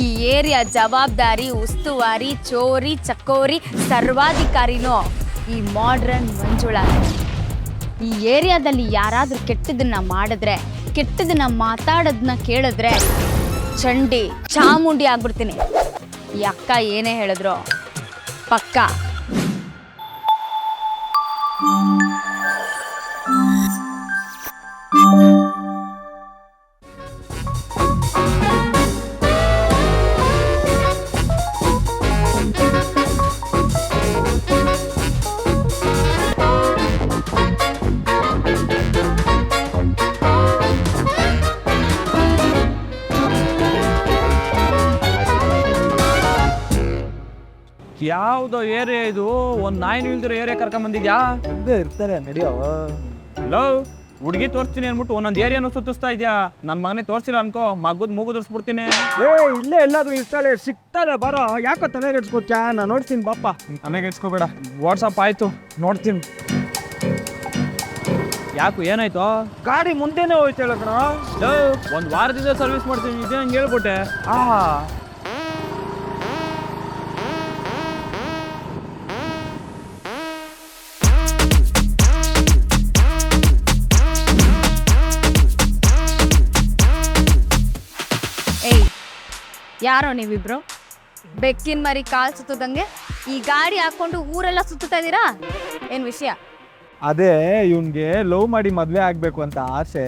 ಈ ಏರಿಯಾ ಜವಾಬ್ದಾರಿ, ಉಸ್ತುವಾರಿ, ಚೋರಿ ಚಕೋರಿ ಸರ್ವಾಧಿಕಾರಿನೋ ಈ ಮಾಡ್ರನ್ ಮಂಜುಳಾ. ಈ ಏರಿಯಾದಲ್ಲಿ ಯಾರಾದ್ರೂ ಕೆಟ್ಟದನ್ನ ಮಾಡಿದ್ರೆ, ಕೆಟ್ಟದನ್ನ ಮಾತಾಡೋದನ್ನ ಕೇಳಿದ್ರೆ ಚಂಡಿ ಚಾಮುಂಡಿ ಆಗ್ಬಿಡ್ತೀನಿ. ಈ ಅಕ್ಕ ಏನೇ ಹೇಳಿದ್ರು ಪಕ್ಕ. ಯಾವ್ದೋ ಏರಿಯಾ ಇದು? ಒಂದ್ ನಾಯಿ ನಿಲ್ದಿರೋ ಏರಿಯಾ ಕರ್ಕೊಂಡ್ ಬಂದಿದ್ಯಾ? ಇರ್ತಾರೆ ನಡಿಯೋ. ಲವ್ ಹುಡುಗಿ ತೋರಿಸ್ತೀನಿ ಅನ್ಬಿಟ್ಟು ಒಂದೊಂದು ಏರಿಯಾನು ಸುತ್ತಿಸ್ತಾ ಇದ್ಯಾ. ನನ್ನ ಮಗನೇ ತೋರಿಸಿಲ್ಲ ಅನ್ಕೋ, ಮಗದ್ ಮೂಗುದಿಸ್ಬಿಡ್ತೀನಿ. ಇಲ್ಲೇ ಎಲ್ಲಾದ್ರೂ ಇರ್ತಾಳೆ, ಸಿಗ್ತಾರೆ, ಬರೋ. ಯಾಕೋ ತಲೆ ಕೆಡ್ಸ್ಕೊತ್ಯಾ? ನಾನು ನೋಡ್ತೀನಿ ಬಾಪ. ನನಗೆ ಇಟ್ಸ್ಕೋಬೇಡ, ವಾಟ್ಸಪ್ ಆಯ್ತು ನೋಡ್ತೀನಿ. ಯಾಕು ಏನಾಯ್ತು? ಗಾಡಿ ಮುಂದೆನೇ ಹೋಯ್ತಾಳ ಕಣ. ಒಂದ್ ವಾರದಿಂದ ಸರ್ವಿಸ್ ಮಾಡ್ತೀನಿ, ಇದೇ ಹಂಗೆ ಹೇಳ್ಬಿಟ್ಟೆ. ಏಯ್, ಯಾರೋ ನೀವಿಬ್ರು ಬೆಕ್ಕಿನ ಮರಿ ಕಾಲ್ ಸುತ್ತದಂಗೆ ಈ ಗಾಡಿ ಹಾಕೊಂಡು ಊರೆಲ್ಲ ಸುತ್ತಾ ಇದ್ದೀರಾ? ಏನ್ ವಿಷಯ? ಅದೇ ಇವನ್ಗೆ ಲವ್ ಮಾಡಿ ಮದ್ವೆ ಆಗ್ಬೇಕು ಅಂತ ಆಸೆ.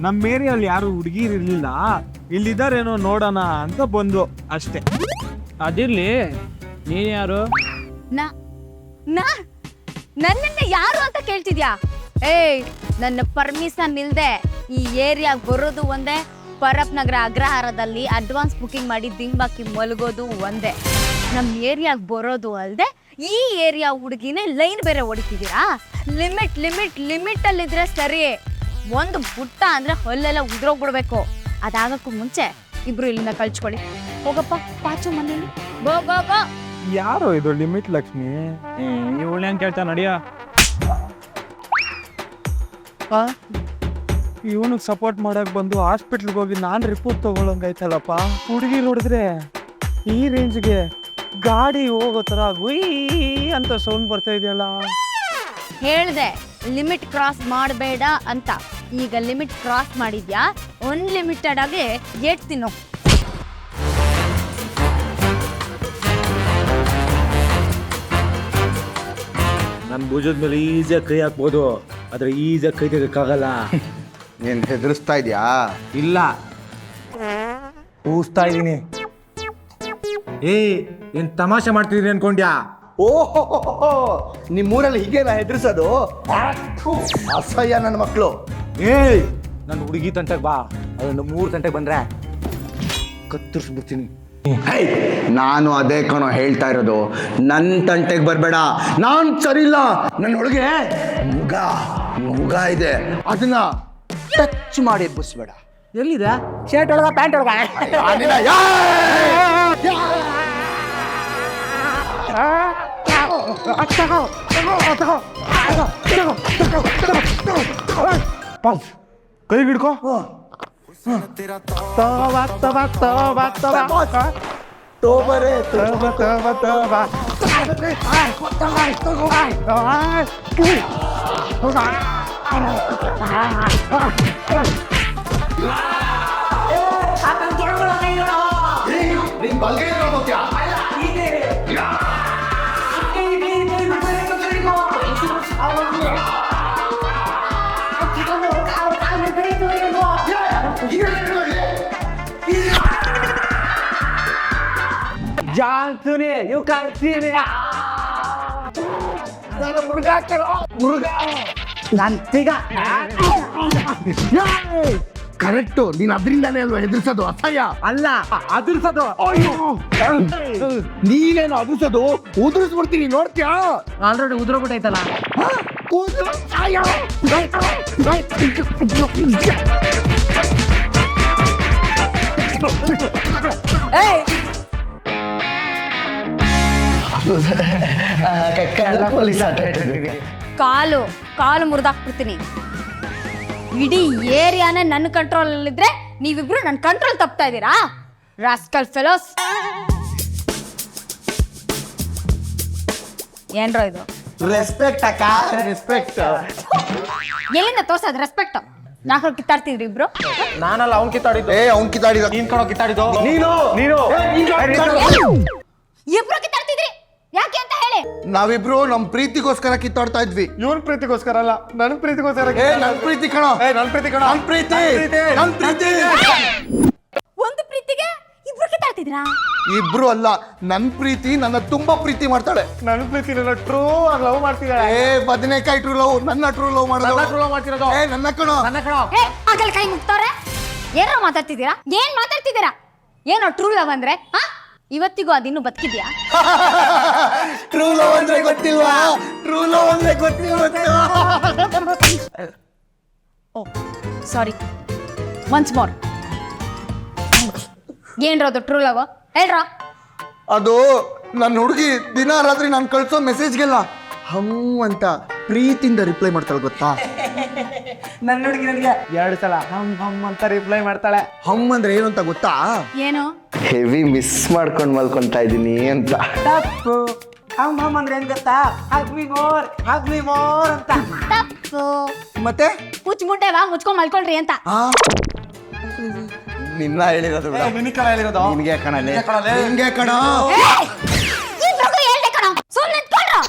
ನಮ್ಮ ಏರಿಯಲ್ಲಿ ಯಾರು ಹುಡುಗಿರ್ ಇರ್ಲಿಲ್ಲ, ಇಲ್ಲಿದ್ದಾರೇನೋ ನೋಡೋಣ ಅಂತ ಬಂದು ಅಷ್ಟೇ. ಅದಿರ್ಲಿ, ನೀನ್ ಯಾರು? ನನ್ನನ್ನ ಯಾರು ಅಂತ ಕೇಳ್ತಿದ್ಯಾ? ಏಯ್, ನನ್ನ ಪರ್ಮಿಷನ್ ಇಲ್ದೆ ಈ ಏರಿಯಾಗ ಬರೋದು ಒಂದೇ, ಪರಪ್ ನಗರ ಅಗ್ರಹಾರದಲ್ಲಿ ಅಡ್ವಾನ್ಸ್ ಬುಕಿಂಗ್ ಮಾಡಿ ದಿಂಬಾಕಿ ಮಲಗೋದು ಒಂದೇ. ನಮ್ಮ ಏರಿಯಾಗ ಬರೋದು ಅಲ್ಲದೆ ಈ ಏರಿಯಾ ಹುಡುಗಿನೇ ಲೈನ್ ಬೇರೆ ಹೊಡಿತಿದ್ದೀರಾ? ಲಿಮಿಟ್ ಲಿಮಿಟ್ ಲಿಮಿಟ್ ಅಲ್ಲಿದ್ರೆ ಸರಿ. ಒಂದು ಬುಟ್ಟ ಅಂದ್ರೆ ಹೊಲ್ಲೆಲ್ಲ ಉದ್ರೋಗ್ಬಿಡ್ಬೇಕು. ಅದಾಗಕ್ಕೂ ಮುಂಚೆ ಇಬ್ರು ಇಲ್ಲಿಂದ ಕಳ್ಸ್ಕೊಳ್ಳಿ. ಹೋಗಪ್ಪ ಪಾಚು ಮನೇಲಿ. ಗೋ ಗೋ ಗೋ. ಯಾರೋ ಇದು ಲಿಮಿಟ್ ಲಕ್ಷ್ಮಿ? ಇವಳು ಹೆಂಗ್ ಕೇಳ್ತಾ ನಡಿಯ. ಇವನಿಗೆ ಸಪೋರ್ಟ್ ಮಾಡಕ್ ಬಂದು ಹಾಸ್ಪಿಟ್ಲ್ಗೆ ಹೋಗಿ ನಾನು ರಿಪೋರ್ಟ್ ತಗೊಳಂಗೈತಲ್ಲಪ್ಪ. ಹುಡುಗಿ ನೋಡಿದ್ರೆ ಈ ರೇಂಜ್ಗೆ ಗಾಡಿ ಹೋಗೋ ಥರ ಗುಯ್ ಅಂತ ಸೌಂಡ್ ಬರ್ತಾ ಇದೆಯಲ್ಲ. ಹೇಳ್ದೆ ಲಿಮಿಟ್ ಕ್ರಾಸ್ ಮಾಡಬೇಡ ಅಂತ. ಈಗ ಲಿಮಿಟ್ ಕ್ರಾಸ್ ಮಾಡಿದ್ಯಾ, ಅನ್ಲಿಮಿಟೆಡ್ ಆಗಿ ಏಟ್ತೀನೋ. ನನ್ನ ಭುಜದ ಮೇಲೆ ಈಸಿಯಾಗಿ ಕೈ ಹಾಕ್ಬೋದು, ಆದ್ರೆ ಈಸಿಯಾಗಿ ಕೈ ತೆಗೋಕ್ಕಾಗಲ್ಲ. ನೀನ್ ಹೆದರ್ಸ್ತಾ ಇದ್ಯಾ? ಇಲ್ಲ, ಕೂಸ್ತಾ ಇದ್ದೀನಿ. ಏನ್ ತಮಾಷೆ ಮಾಡ್ತಿದೀನಿ ಅನ್ಕೊಂಡ್ಯಾ? ಓಹೋ, ನಿಮ್ಮೂರಲ್ಲಿ ಹೀಗೇನಾ ಹೆದರ್ಸೋದು? ಅಸಹ್ಯ ನನ್ನ ಮಕ್ಕಳು. ನನ್ನ ಹುಡುಗಿ ತಂಟೆಗೆ ಬಾ, ಅದನ್ನು 3 ಗಂಟೆಗೆ ಬಂದ್ರೆ ಕತ್ತರಿಸ್ಬಿಡ್ತೀನಿ. ನಾನು ಅದೇ ಕಣೋ ಹೇಳ್ತಾ ಇರೋದು, ನನ್ನ ತಂಟೆಗೆ ಬರಬೇಡ. ನಾನು ಸರಿ ಇಲ್ಲ. ನನ್ನ ಒಳಗೆ ಮುಗ ಇದೆ, ಅದನ್ನ ಟಚ್ ಮಾಡಿ ಎಬ್ಬಿಸ್ಬೇಡ. ಎಲ್ಲಿದೆ? ಶರ್ಟ್ ಒಳಗ, ಪ್ಯಾಂಟ್ ಒಳಗ? ಕೈ ಹಿಡ್ಕೋ. ಜಾನ್ಸುನಿ, you can't see me. Correct, ನೀನ್ ಅದರಿಂದಾನೇ ಅಲ್ವಾ ಹೆದರ್ಸೋದು? ಅಸಹ್ಯ ಅಲ್ಲ, ಅದಿರ್ಸೋದು. ನೀನೇನು ಅದಿರ್ಸೋದು? ಉದುರಿಸ್ಬಿಡ್ತೀನಿ, ನೋಡ್ತೀಯಾ? ಆಲ್ರೆಡಿ ಉದ್ರೋಗ್ಬಿಟ್ಟೈತಲ್ಲ. ಕಾಲು ಕಾಲು ಮುರಿದಾಕ್ಬಿಡ್ತೀನಿ. ಇಡೀ ಏರಿಯಾನ ನನ್ನ ಕಂಟ್ರೋಲ್ ಅಲ್ಲಿದ್ರೆ ನೀವಿಬ್ರು ನನ್ನ ಕಂಟ್ರೋಲ್ ತಪ್ತಾ ಇದ್ದೀರಾ? Rascal fellows. ಏನ್ರೋ ಇದು? ರೆಸ್ಪೆಕ್ಟ್ ಅಕ್ಕ, ರೆಸ್ಪೆಕ್ಟ್. ಎಲ್ಲಿಂದ ತೋರ್ಸೋದು ರೆಸ್ಪೆಕ್ಟ್? ನಾಲ್ಕು ಕಿತ್ತಾಡ್ತಿದ್ರಿ ಇಬ್ರು. ನಾನಲ್ಲ ಅವ್ನ್ ಕಿತ್ತಾಡಿದ್ದು. ಅವ್ನ್ ಕಿತ್ತಾಡಿದ. ನೀನ್ ಕಣೋ ಕಿತ್ತಾಡಿದ್ದು. ನೀನು ಇಬ್ರು ಕಿತ್ತಾಡ್ತಿದ್ರಿ ಯಾಕೆ ಅಂತ ಹೇಳಿ. ನಾವಿಬ್ರು ನಮ್ ಪ್ರೀತಿಗೋಸ್ಕರ ಕಿತ್ತಾಡ್ತಾ ಇದ್ವಿ. ಇವನ್ ಪ್ರೀತಿಗೋಸ್ಕರ ಅಲ್ಲ, ನನ್ ಪ್ರೀತಿಗೋಸ್ಕರ. ನನ್ ಪ್ರೀತಿ ಕಣ, ನನ್ ಪ್ರೀತಿ ಕಣ. ನನ್ ಪ್ರೀತಿ, ನನ್ ಪ್ರೀತಿ. ಒಂದು ಪ್ರೀತಿಗೆ ಇಬ್ರು ಕಿತ್ತಾಡ್ತಿದ್ರಾ? ಇಬ್ರು ಅಲ್ಲ, ನನ್ ಪ್ರೀತಿ ನನ್ನ ತುಂಬಾ ಪ್ರೀತಿ ಮಾಡ್ತಾಳೆ. ನನ್ ಪ್ರೀತಿ ಟ್ರೂ ಆಗಿ ಲವ್ ಮಾಡ್ತಿದ್ದಾಳೆ. ಬದನೆಕಾಯಿ ಟ್ರೂ ಲವ್, ನನ್ನ ಟ್ರೂ ಲವ್ ಮಾಡೋದು. ಟ್ರೂ ಲವ್ ಮಾಡ್ತಿರೋದು. ನನ್ನ ಕಣೋ. ನನ್ನ ಕಣೋ. ಆಗಲ್ ಕೈ ಮುಗ್ತವ್ರೆ. ಏನೋ ಮಾತಾಡ್ತಿದ್ದೀರಾ? ಏನ್ ಮಾತಾಡ್ತಿದ್ದೀರಾ? ಏನೋ ಟ್ರೂ ಲವ್ ಅಂದ್ರೆ? ಇವತ್ತಿಗೂ ಅದಿನ್ನು ಬದುಕಿದ್ಯಾ? ಟ್ರೂ ಲವ್ ಅಂದ್ರೆ ಗೊತ್ತಿಲ್ವಾ? ಟ್ರೂ ಲವ್ ಅಂದ್ರೆ ಗೊತ್ತಿಲ್ವಾ? ಓ ಸಾರಿ, ಒನ್ಸ್ ಮೋರ್. ಏನ್ರ ಅದು ಟ್ರೂ ಲವ್? ಹೇಳ್ರ. ಅದು ನನ್ನ ಹುಡುಗಿ ದಿನ ರಾತ್ರಿ ನಾನು ಕಳ್ಸೋ ಮೆಸೇಜ್ಗೆಲ್ಲ ಹಮ್ ಅಂತ ಪ್ರೀತಿಯಿಂದ ರಿಪ್ಲೈ ಮಾಡ್ತಾಳೆ ಗೊತ್ತಾ? ನನ್ನ ಹುಡುಗಿ ನನಗೆ 2 ಸಲ ಹಮ್ ಹಮ್ ಅಂತ ರಿಪ್ಲೈ ಮಾಡ್ತಾಳೆ. ಹಮ್ ಅಂದ್ರೆ ಏನು ಅಂತ ಗೊತ್ತಾ? ಏನು? ಹೆವಿ ಮಿಸ್ ಮಾಡ್ಕೊಂಡು ಮಲ್ಕೊಂತಾ ಇದ್ದೀನಿ ಅಂತ. ತಪ್ಪು. ಹಮ್ ಹಮ್ ಅಂದ್ರೆ ಏನ್ ಗೊತ್ತಾ? ಹಗ್ ಮಿ ಮೋರ್ ಅಂತ. ತಪ್ಪು. ಮತ್ತೆ ಮುಚ್ಚುಮುಟ್ಟೆ ವಾ, ಮುಚ್ಕೊಂಡ್ ಮಲ್ಕೊಳ್ರಿ ಅಂತ. ನಿನ್ನ ಹೇಳಿರೋದು ಬಿಡು. ನಿನ್ನ ಕಣ ಹೇಳಿರೋದು. ನಿನ್ಗೆ ಕಣಲೆ, ನಿನ್ಗೆ ಕಣ. ಇಬ್ರಿಗೂ ಹೇಳ್ದೆ ಕಣೋ, ಸುಮ್ನೆ ನಿಂತ್ಕೊಳ್ರೋ.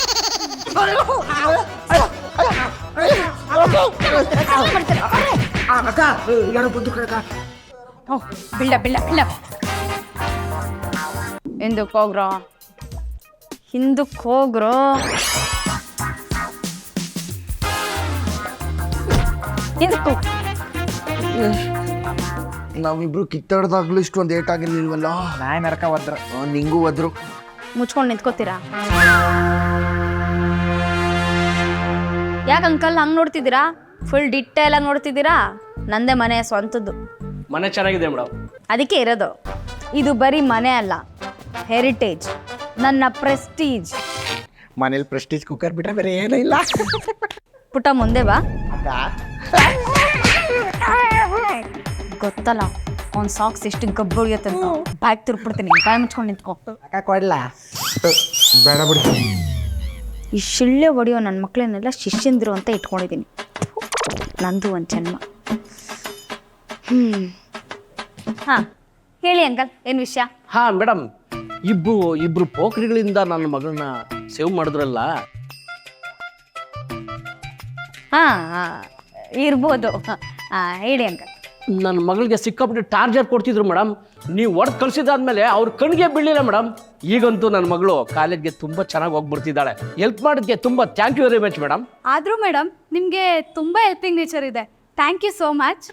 ಹಿಂದಕ್ಕೆ ಹೋಗ್ರೋ, ಹಿಂದಕ್ಕೆ ಹೋಗ್ರೋ. ಹಿಂದಕ್ಕೆ ನಾವಿಬ್ರು ಕಿತ್ತಾಡ್ದಾಗ್ಲೂ ಇಷ್ಟೊಂದು ಏಟ್ ಆಗಿರ್ಲಿಲ್ವಲ್ಲ. ನಾಯಿ ನರಕ ಒದ್ರು. ನಿಂಗೂ ಒದ್ರು. ಮುಚ್ಕೊಂಡು ನಿಂತ್ಕೋತೀರಾ? ಯಾಕೆ ಅಂಕಲ್ ಹಂಗ್ ನೋಡ್ತಿದ್ದೀರಾ? ಫುಲ್ ಡಿಟೇಲ್ ಆಗಿ ನೋಡ್ತಿದ್ದೀರಾ? ನಂದೇ ಮನೆ, ಸ್ವಂತದ್ದು ಮನೆ. ಚೆನ್ನಾಗಿದೆ ಮೇಡಮ್. ಅದಕ್ಕೆ ಇರೋದು. ಇದು ಬರೀ ಮನೆ ಅಲ್ಲ, ಹೆರಿಟೇಜ್, ನನ್ನ ಪ್ರೆಸ್ಟೀಜ್. ಮನೇಲಿ ಪ್ರೆಸ್ಟೀಜ್ ಕುಕ್ಕರ್ ಬಿಟ್ರೆ ಬೇರೆ ಏನೂ ಇಲ್ಲ. ಪುಟ ಮುಂದೆ ಬಾ. ಗೊತ್ತಲ್ಲ ಅವ್ನ್ ಸಾಕ್ಸ್ ಎಷ್ಟು ಗಬ್ಬು ಹೊಡಿಯತ್ತೆ ಅಂತ. ಬ್ಯಾಗ್ ತಿರ್ಬಿಡ್ತೀನಿ, ಬಾಯ್ ಮುಚ್ಕೊಂಡು ನಿಂತ್ಕೊ. ಕೊಡ್ಲಾ? ಬೇಡ ಬಿಡಿ. ಈ ಶಿಳ್ಳೆ ಹೊಡಿಯೋ ನನ್ನ ಮಕ್ಕಳನ್ನೆಲ್ಲ ಶಿಷ್ಯಂದಿರು ಅಂತ ಇಟ್ಕೊಂಡಿದ್ದೀನಿ. ನಂದು ಒಂದು ಜನ್ಮ. ಹಾ ಹೇಳಿ ಅಂಕಲ್, ಏನು ವಿಷಯ? ಹಾ ಮೇಡಮ್, ಇಬ್ರು ಪೋಖ್ರಿಗಳಿಂದ ನನ್ನ ಮಗಳನ್ನ ಸೇವ್ ಮಾಡಿದ್ರಲ್ಲ. ಹಾ ಇರ್ಬೋದು. ಹೇಳಿ ಅಂಕಲ್. ನನ್ನ ಮಗಳಿಗೆ ಸಿಕ್ಕಾಪಟ್ಟೆ ಟಾರ್ಚರ್ ಕೊಡ್ತಿದ್ರು ಮೇಡಮ್. ನೀವು ಹೊಡೆದು ಕಳಿಸಿದಾದ್ಮೇಲೆ ಅವ್ರ ಕಣ್ಣಿಗೆ ಬೀಳಲಿಲ್ಲ ಮೇಡಮ್. ಈಗಂತೂ ನನ್ನ ಮಗಳು ಕಾಲೇಜ್ಗೆ ತುಂಬ ಚೆನ್ನಾಗಿ ಹೋಗ್ಬಿಡ್ತಿದ್ದಾಳೆ. ಹೆಲ್ಪ್ ಮಾಡೋದಕ್ಕೆ ತುಂಬ thank you very much madam. ಆದರೂ ಮೇಡಮ್ ನಿಮಗೆ ತುಂಬ ಹೆಲ್ಪಿಂಗ್ ನೇಚರ್ ಇದೆ. Thank you so much.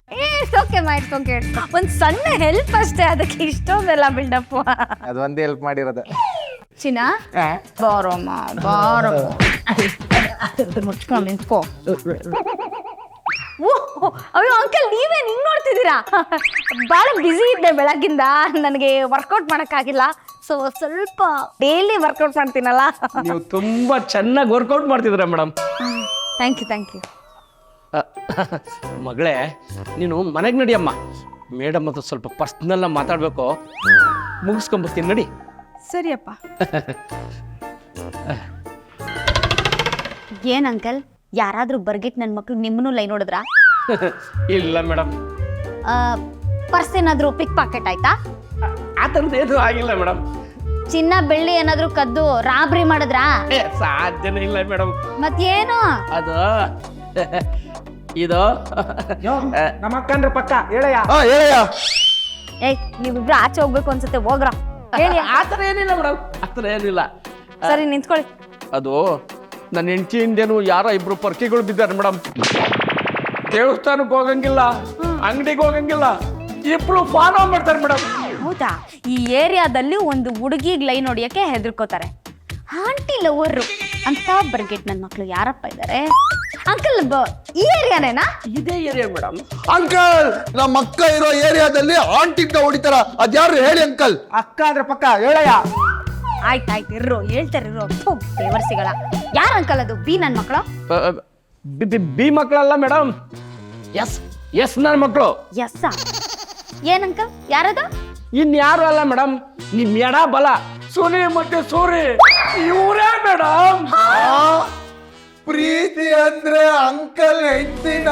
Okay ಮಾಡ್ಕೊಂಡೆ, ಒಂದು ಸಣ್ಣ ಹೆಲ್ಪ್ ಅಷ್ಟೇ, ಅದಕ್ಕೆ ಇಷ್ಟೊಂದೆಲ್ಲ ಬಿಲ್ಡಪ್. ಅದೊಂದೇ ಹೆಲ್ಪ್ ಮಾಡಿರೋದು. ಚಿನ್ನ ಬಾರಮ್ಮ, ಬಾರಮ್ಮ, ಮುಚ್ಕೊಂಡು ನಿಂತ್ಕೋ. ಅಯ್ಯೋ ಅಂಕಲ್, ನೀವೇ ನಿಂಗೆ ನೋಡ್ತಿದ್ದೀರಾ? ಭಾಳ ಬ್ಯುಸಿ ಇದ್ದೆ ಬೆಳಗ್ಗಿಂದ, ನನಗೆ ವರ್ಕೌಟ್ ಮಾಡೋಕ್ಕಾಗಿಲ್ಲ. ಸೊ ಸ್ವಲ್ಪ ಡೈಲಿ ವರ್ಕೌಟ್ ಮಾಡ್ತೀನಲ್ಲ. ನೀವು ತುಂಬ ಚೆನ್ನಾಗಿ ವರ್ಕೌಟ್ ಮಾಡ್ತಿದ್ದೀರಾ madam. Thank you, thank you. ಮಗಳೇ, ನೀನು ಮನೆಗೆ ನಡಿಯಮ್ಮ. ಮೇಡಮ್ ಹತ್ರ ಸ್ವಲ್ಪ ಪರ್ಸ್ನಲ್ಲ ಮಾತಾಡಬೇಕು. ಮುಗಿಸ್ಕೊಂಬರ್ತೀನಿ, ನಡಿ. ಸರಿಯಪ್ಪ. ಏನ್ ಅಂಕಲ್, ಯಾರಾದ್ರೂ ಬರ್ಗಿಟ್ ನನ್ನ ಮಕ್ಳು ನಿಮ್ಮನ್ನು ಲೈ ನೋಡಿದ್ರಾ? ಇಲ್ಲ ಮೇಡಮ್. ಪರ್ಸ್ ಏನಾದ್ರು ಪಿಕ್ ಪಾಕೆಟ್ ಆಯ್ತಾ? ಆ ಥರದ್ದು ಏನೂ ಆಗಿಲ್ಲ ಮೇಡಮ್. ಚಿನ್ನ ಬೆಳ್ಳಿ ಏನಾದ್ರು ಕದ್ದು ರಾಬ್ರಿ ಮಾಡಿದ್ರಾ? ಸಾಧ್ಯನೇ ಇಲ್ಲ ಮೇಡಮ್. ಮತ್ತೇನು? ಅದು ಇದು ನಮ್ಮ ಅಕ್ಕಂದ್ರ ಪಕ್ಕ ಹೇಳಯ್ಯ. ಹೇಳಯ್ಯ. ಏಯ್, ನೀವಿಬ್ರು ಆಚೆ ಹೋಗ್ಬೇಕು ಅನ್ಸುತ್ತೆ, ಹೋಗ್ರ. ಹೇಳಿ. ಆ ಥರ ಏನಿಲ್ಲ ಮೇಡಮ್, ಆ ಥರ ಏನಿಲ್ಲ. ಸರಿ ನಿಂತ್ಕೊಳ್ಳಿ. ಅದು ನನ್ನ ಹೆಂಡತಿಯಿಂದೇನು ಯಾರೋ ಇಬ್ರು ಪರ್ಕಿಗಳು ಬಿದ್ದಾರೆ ಮೇಡಮ್. ದೇವಸ್ಥಾನಕ್ಕೆ ಹೋಗಂಗಿಲ್ಲ, ಅಂಗಡಿಗೆ ಹೋಗಂಗಿಲ್ಲ, ಇಬ್ರು ಫಾಲೋ ಮಾಡ್ತಾರೆ ಮೇಡಮ್. ಹೌದಾ? ಈ ಏರಿಯಾದಲ್ಲಿ ಒಂದು ಹುಡುಗಿಗೆ ಲೈನ್ ಹೊಡಿಯಕ್ಕೆ ಹೆದರ್ಕೋತಾರೆ. ಆಂಟಿ ಲವರು ಅಂತ ಬರ್ಗೆಟ್ ನನ್ನ ಮಕ್ಳು ಯಾರಪ್ಪ ಇದ್ದಾರೆ? ಅಂಕಲ್, ಈ ಏರಿಯಾನೇನಾ? ಇದೇ ಏರಿಯಾ ಮೇಡಮ್. ಅಂಕಲ್, ನಮ್ಮ ಅಕ್ಕ ಇರೋ ಏರಿಯಾದಲ್ಲಿ ಆಂಟಿಂದ ಹೊಡಿತಾರ. ಅದ್ಯಾರು ಹೇಳಿ ಅಂಕಲ್? ಅಕ್ಕ ಅಂದ್ರೆ ಪಕ್ಕ ಹೇಳಯ್ಯ. ಆಯ್ತಾಯ್ತು, ಇರ್ರೋ, ಹೇಳ್ತಾರೆ ಇರೋ. ದೇವರ್ಸಿಗಳ ಯಾರು ಅಂಕಲ್ ಅದು? ಬಿ ನನ್ನ ಮಕ್ಕಳು? ಬಿ ಮಕ್ಕಳಲ್ಲ ಮೇಡಮ್, ಎಸ್ ನನ್ನ ಮಕ್ಕಳು. ಎಸ್. ಏನ್ ಅಂಕಲ್, ಯಾರದು? ಇನ್ಯಾರು ಅಲ್ಲ ಮೇಡಮ್ ನಿಮ್ ಎಡ ಬಲ ಸುನಿ ಮತ್ತೆ ಸೂರಿ ಇವರೇ ಮೇಡಮ್. ಪ್ರೀತಿ ಅಂದ್ರೆ ಅಂಕಲ್ ಹೆಂಡ್ತಿನ.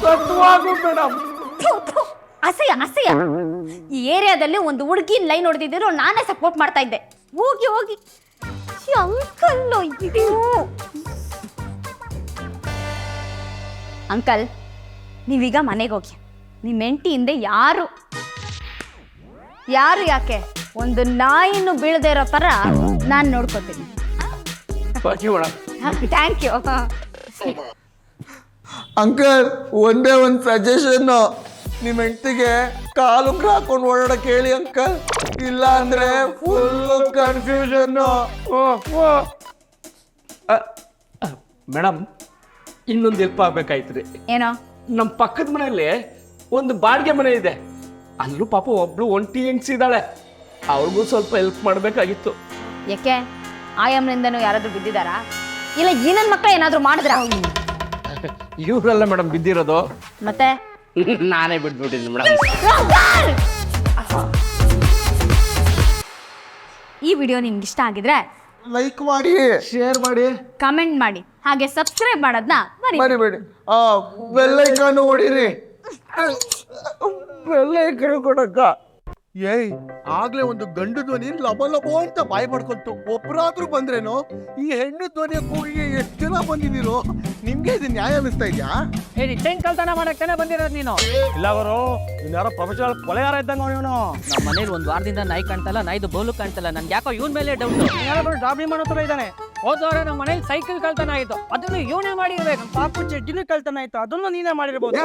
ಸತ್ವಾಗು ಮೇಡಮ್. ಅಸಹ್ಯ ಅಸಹ್ಯ. ಈ ಏರಿಯಾದಲ್ಲಿ ಒಂದು ಹುಡುಗಿನ ಲೈನ್ ಹೊಡೆದಿದ್ರು ನಾನೇ ಸಪೋರ್ಟ್ ಮಾಡ್ತಾ ಇದ್ದೆ. ಹೋಗಿ ಹೋಗಿ ಅಂಕಲ್ ಇದು ಅಂಕಲ್, ನೀವೀಗ ಮನೆಗೆ ಹೋಗಿ. ನಿಮ್ಮ ಹೆಂಡತಿ ಹಿಂದೆ ಯಾರು ಯಾಕೆ ಒಂದು ನಾಯಿನ್ನು ಬೀಳದೆ ಇರೋ ಥರ ನಾನು ನೋಡ್ಕೋತೀನಿ. Thank you. ಅಂಕಲ್ ಒಂದೇ ಒಂದು ಸಜೆಷನ್, ನಿಮ್ಮ ಹೆಂಡತಿಗೆ ಕಾಲು ಹಾಕೊಂಡು ಓಡಾಡಕ್ ಹೇಳಿ ಅಂಕಲ್, ಇಲ್ಲ ಅಂದ್ರೆ ಫುಲ್ ಕನ್ಫ್ಯೂಷನ್. ಮೇಡಮ್ ಇನ್ನೊಂದು ಹೆಲ್ಪ್ ಆಗ್ಬೇಕಾಯ್ತ್ರಿ. ಏನೋ? ನಮ್ಮ ಪಕ್ಕದ ಮನೆಯಲ್ಲಿ ಒಂದು ಬಾಡಿಗೆ ಮನೆ ಇದೆ. ಅಲ್ಲೂ ಪಾಪ ಒಬ್ಳು ಒಂಟಿ ಹೆಂಗ್ಸಿದ್ದಾಳೆ. ಅವ್ರಿಗೂ ಸ್ವಲ್ಪ ಹೆಲ್ಪ್ ಮಾಡಬೇಕಾಗಿತ್ತು. ಯಾಕೆ ಆಯಮ್ಮನಿಂದನೂ ಯಾರಾದ್ರೂ ಬಿದ್ದಿದ್ದಾರಾ? ಇಲ್ಲ ಈ ನನ್ನ ಮಕ್ಕಳು ಏನಾದರೂ ಮಾಡಿದ್ರ? ಇವರೆಲ್ಲ ಮೇಡಮ್ ಬಿದ್ದಿರೋದು. ಮತ್ತೆ ನಾನೇ ಬಿಟ್ಬಿಟ್ಟಿದ್ದೀನಿ ಮೇಡಮ್. ಈ ವಿಡಿಯೋ ನಿಮ್ಗೆ ಇಷ್ಟ ಆಗಿದ್ರೆ ಲೈಕ್ ಮಾಡಿ, ಶೇರ್ ಮಾಡಿ, ಕಮೆಂಟ್ ಮಾಡಿ, ಹಾಗೆ ಸಬ್ಸ್ಕ್ರೈಬ್ ಮಾಡೋದನ್ನ ಮರಿಬೇಡಿ. ಬೆಲ್ ಐಕಾನ್ ಹೊಡೀರಿ. ಬೆಲ್ ಐಕಾನ್ ಕೊಡಕ್ಕ. ಏಯ್ ಆಗ್ಲೇ ಒಂದು ಗಂಡು ಧ್ವನಿ ಲಬ ಲಬೋ ಅಂತ ಬಾಯಿ ಮಾಡ್ಕೊಂತು. ಒಬ್ರಾದ್ರೂ ಬಂದ್ರೇನು? ಈ ಹೆಣ್ಣು ಧ್ವನಿಯ ಕೂಗಿಗೆ ಎಷ್ಟು ಜನ ಬಂದಿದ್ದೀರೋ? ನಿಮ್ಗೆ ಇದು ನ್ಯಾಯ ಅನಿಸ್ತಾ ಇದೆಯಾ? ಚೈನ್ ಕಳ್ತನ ಮಾಡಕ್ ತಾನೇ ಬಂದಿರೋದು ನೀನು? ಇಲ್ಲ ಅವರು ಯಾರೋ ಪ್ರೊಫೆಷನಲ್ ಕೊಲೆಗಾರ ಇದ್ದಂಗ ಇವನು. ನಮ್ಮ ಮನೇಲಿ ಒಂದು ವಾರದಿಂದ ನಾಯಿ ಕಾಣ್ತಲ್ಲ, ನಾಯ್ದು ಬೋಲು ಕಾಣ್ತಲ್ಲ. ನನ್ಗೆ ಯಾಕೋ ಇವನ್ ಮೇಲೆ ಡೌಟ್. ಯಾರೋ ಡಾಬಿ ಮಾಡೋ ಥರ ಇದ್ದಾನೆ. ಹೋದವರೆ ನಮ್ಮ ಮನೇಲಿ ಸೈಕಲ್ ಕಳ್ತನ ಆಯ್ತು, ಅದನ್ನು ಇವನೇ ಮಾಡಿರ್ಬೇಕು. ಪಾಪು ಚಡ್ಡಿನೂ ಕಳ್ತನ ಆಯ್ತು, ಅದನ್ನು ನೀನೇ ಮಾಡಿರ್ಬೋದು.